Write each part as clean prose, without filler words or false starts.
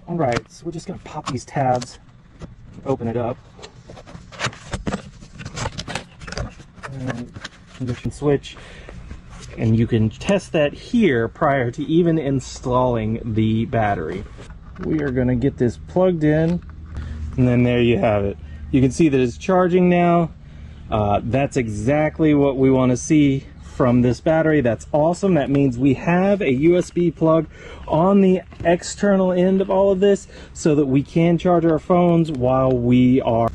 All right, so we're just gonna pop these tabs, open it up, and condition switch, and you can test that here prior to even installing the battery. We are gonna get this plugged in, and then there you have it. You can see that it's charging now. That's exactly what we want to see from this battery. That's awesome. That means we have a USB plug on the external end of all of this so that we can charge our phones while we are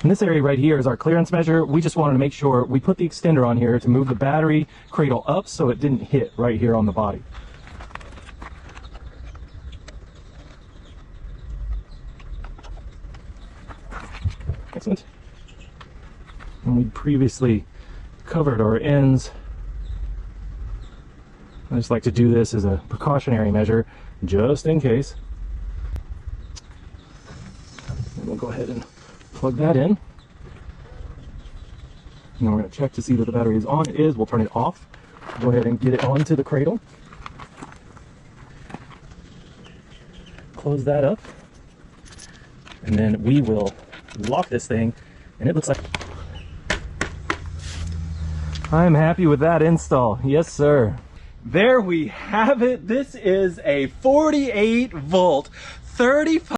And this area right here is our clearance measure. We just wanted to make sure we put the extender on here to move the battery cradle up so it didn't hit right here on the body. Excellent. And we previously covered our ends. I just like to do this as a precautionary measure, just in case. And we'll go ahead and plug that in. Now we're going to check to see that the battery is on. It is. We'll turn it off. Go ahead and get it onto the cradle. Close that up. And then we will lock this thing. And it looks like... I'm happy with that install. Yes, sir. There we have it. This is a 48 volt, 35